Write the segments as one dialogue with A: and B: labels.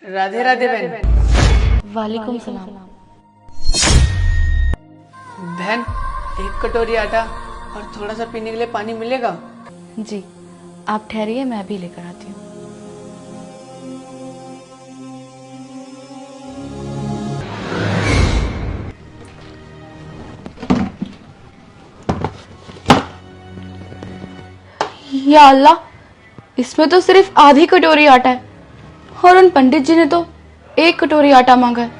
A: राधे राधे बहन।
B: वालेकुम सलाम।
A: बहन, एक कटोरी आटा और थोड़ा सा पीने के लिए पानी मिलेगा?
B: जी, आप ठहरिए, मैं अभी लेकर आती हूँ। या अल्लाह, इसमें तो सिर्फ आधी कटोरी आटा है और उन पंडित जी ने तो 1 कटोरी आटा मांगा है।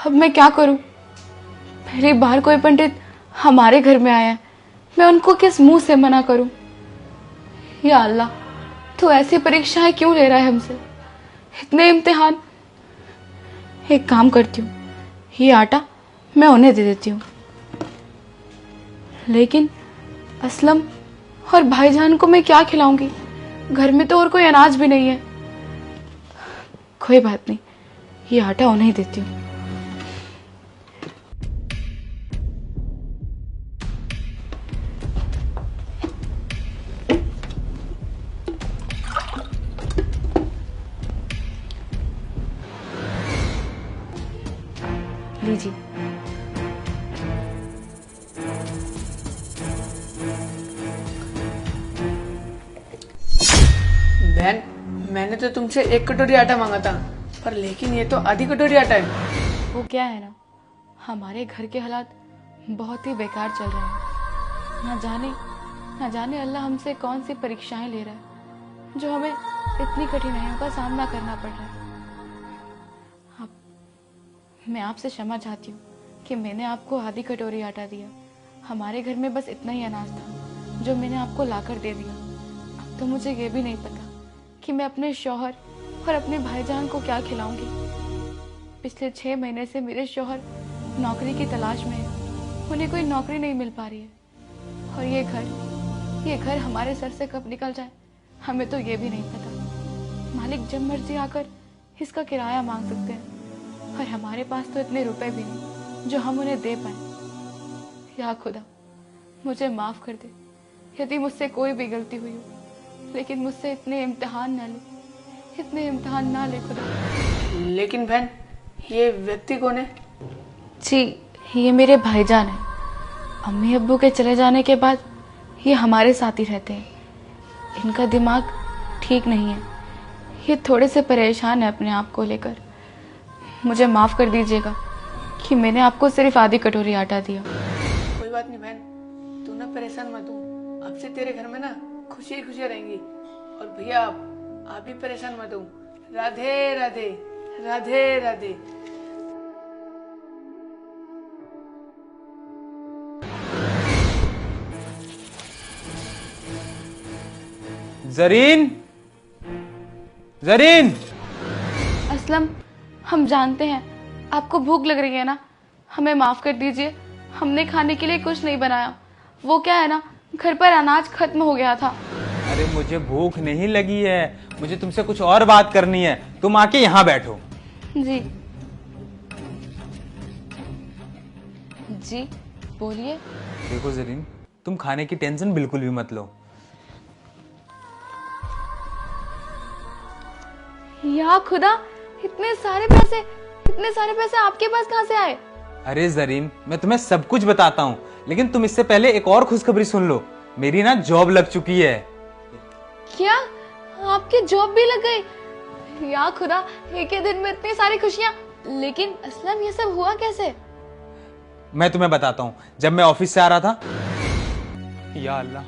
B: अब मैं क्या करूं? पहली बार कोई पंडित हमारे घर में आया है, मैं उनको किस मुंह से मना करूं? या अल्लाह, तो ऐसी परीक्षाएं क्यों ले रहा है हमसे, इतने इम्तिहान। एक काम करती हूँ, ये आटा मैं उन्हें दे देती हूँ, लेकिन असलम और भाईजान को मैं क्या खिलाऊंगी? घर में तो और कोई अनाज भी नहीं है। कोई बात नहीं, ये आटा उन्हें ही देती हूँ। लीजिए।
A: बहन, मैंने तो तुमसे 1 कटोरी आटा मांगा था, पर लेकिन ये तो आधी कटोरी आटा है।
B: वो क्या है ना, हमारे घर के हालात बहुत ही बेकार चल रहे हैं। ना जाने अल्लाह हमसे कौन सी परीक्षाएं ले रहा है जो हमें इतनी कठिनाइयों का सामना करना पड़ रहा है। मैं आपसे क्षमा चाहती हूँ कि मैंने आपको आधी कटोरी आटा दिया। हमारे घर में बस इतना ही अनाज था जो मैंने आपको लाकर दे दिया। अब तो मुझे ये भी नहीं पता कि मैं अपने शौहर और अपने भाईजान को क्या खिलाऊंगी। पिछले 6 महीने से मेरे शौहर नौकरी की तलाश में है, उन्हें कोई नौकरी नहीं मिल पा रही है। और ये घर हमारे सर से कब निकल जाए हमें तो ये भी नहीं पता। मालिक जब मर्जी आकर इसका किराया मांग सकते हैं, और हमारे पास तो इतने रुपए भी नहीं जो हम उन्हें दे पाए। या खुदा, मुझे माफ कर दे यदि मुझसे कोई भी गलती हुई हो, लेकिन मुझसे इतने इम्तिहान ना ले खुदा।
A: लेकिन बहन, ये व्यक्ति कौन है?
B: जी, ये मेरे भाईजान है। अम्मी अब्बू के चले जाने के बाद ये हमारे साथ ही रहते हैं। इनका दिमाग ठीक नहीं है, ये थोड़े से परेशान है अपने आप को लेकर। मुझे माफ कर दीजिएगा कि मैंने आपको सिर्फ आधी कटोरी आटा दिया।
A: कोई बात नहीं बहन, तू ना परेशान मत हो। अब से तेरे घर में ना खुशी ही खुशियाँ रहेंगी। और भैया, आप भी परेशान मत हो। राधे राधे, राधे राधे।
C: जरीन, जरीन।
B: असलम, हम जानते हैं आपको भूख लग रही है ना, हमें माफ कर दीजिए, हमने खाने के लिए कुछ नहीं बनाया। वो क्या है ना, घर पर अनाज खत्म हो गया था।
C: अरे मुझे भूख नहीं लगी है, मुझे तुमसे कुछ और बात करनी है। तुम आके यहाँ बैठो।
B: जी जी, बोलिए।
C: देखो जरीन, तुम खाने की टेंशन बिल्कुल भी मत लो।
B: या खुदा, इतने सारे पैसे आपके पास कहाँ से आए?
C: अरे जरीन, मैं तुम्हें सब कुछ बताता हूँ, लेकिन तुम इससे पहले एक और खुशखबरी सुन लो। मेरी ना जॉब लग चुकी है।
B: क्या आपकी जॉब भी लग गई? या खुदा, एक ही दिन में इतनी सारी खुशियाँ। लेकिन असलम, ये सब हुआ कैसे?
C: मैं तुम्हें बताता हूँ। जब मैं ऑफिस से आ रहा था, या अल्लाह,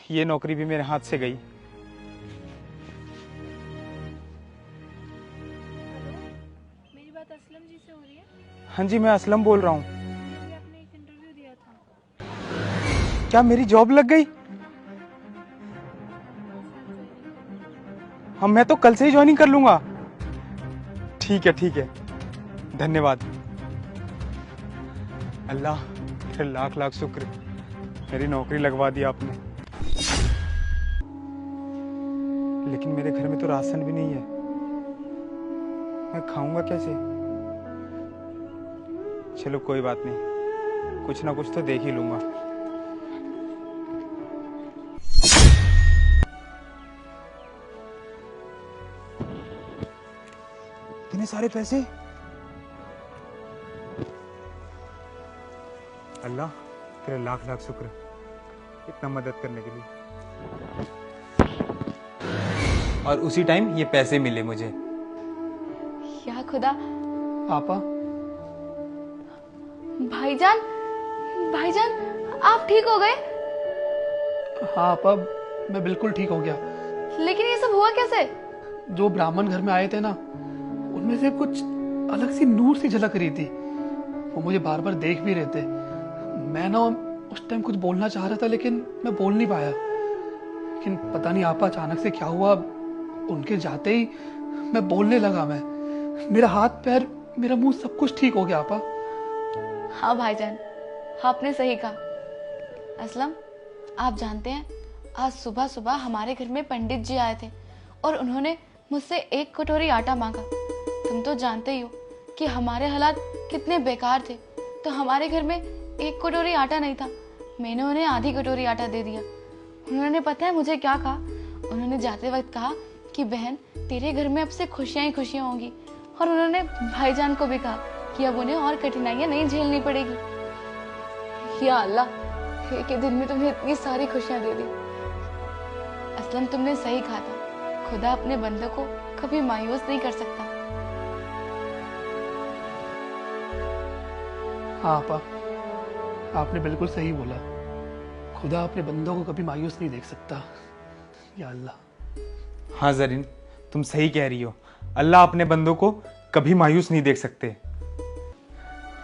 C: ये नौकरी भी मेरे हाथ से गई।
D: मेरी बात असलम जी से हो रही है?
C: हाँ जी, मैं असलम बोल रहा हूँ।
D: आपने एक इंटरव्यू दिया था।
C: क्या मेरी जॉब लग गई? हम मैं तो कल से ही ज्वाइनिंग कर लूंगा। ठीक है, धन्यवाद। अल्लाह, तेरे लाख लाख शुक्र, मेरी नौकरी लगवा दी आपने। लेकिन मेरे घर में तो राशन भी नहीं है, मैं खाऊंगा कैसे? चलो कोई बात नहीं, कुछ ना कुछ तो देख ही लूंगा। इतने सारे पैसे। अल्लाह तेरा लाख लाख शुक्र इतना मदद करने के लिए। और उसी टाइम ये पैसे मिले मुझे।
B: या खुदा।
E: पापा,
B: भाईजान, भाईजान आप ठीक हो गए?
E: हाँ पापा, मैं बिल्कुल ठीक हो गया।
B: लेकिन ये सब हुआ कैसे?
E: जो ब्राह्मण घर में आए थे ना, उनमें से कुछ अलग सी नूर सी झलक रही थी। वो मुझे बार बार देख भी रहे थे। मैं ना उस टाइम कुछ बोलना चाह रहा था, लेकिन मैं बोल नहीं पाया। लेकिन पता नहीं आपा अचानक से क्या हुआ, उनके जाते ही मैं बोलने लगा। मेरा हाथ पैर, मेरा मुंह, सब कुछ ठीक हो गया आपा।
B: हाँ भाईजान, आपने सही कहा। असलम, आप जानते हैं आज सुबह सुबह हमारे घर में पंडित जी आए थे और उन्होंने मुझसे 1 कटोरी आटा मांगा। तुम तो जानते ही हो कि हमारे हालात कितने बेकार थे, तो हमारे घर में 1 कटोरी आटा नहीं था। मैंने उन्हें आधी कटोरी आटा दे दिया। उन्होंने पता है मुझे क्या कहा? उन्होंने जाते वक्त कहा कि बहन, तेरे घर में अब से खुशियां ही खुशियां होंगी। और उन्होंने भाईजान को भी कहा कि अब उन्हें और कठिनाइयां नहीं झेलनी पड़ेगी। या अल्लाह, एक ही दिन में तुमने इतनी सारी खुशियां दे दी। असलम, तुमने सही कहा था, खुदा अपने बंदों को कभी मायूस नहीं कर सकता।
E: हाँ आपा, आपने बिल्कुल सही बोला। खुदा अपने बंदों को कभी मायूस नहीं देख सकता। या अल्लाह।
C: हाँ जरीन, तुम सही कह रही हो। अल्लाह अपने बंदों को कभी मायूस नहीं देख सकते।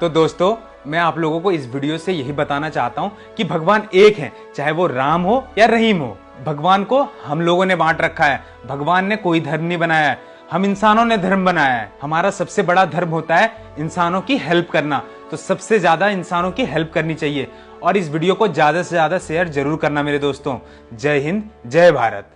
C: तो दोस्तों, मैं आप लोगों को इस वीडियो से यही बताना चाहता हूं कि भगवान एक है, चाहे वो राम हो या रहीम हो। भगवान को हम लोगों ने बांट रखा है। भगवान ने कोई धर्म नहीं बनाया है, हम इंसानों ने धर्म बनाया है। हमारा सबसे बड़ा धर्म होता है इंसानों की हेल्प करना, तो सबसे ज्यादा इंसानों की हेल्प करनी चाहिए। और इस वीडियो को ज्यादा से ज्यादा शेयर जरूर करना मेरे दोस्तों। जय हिंद, जय भारत।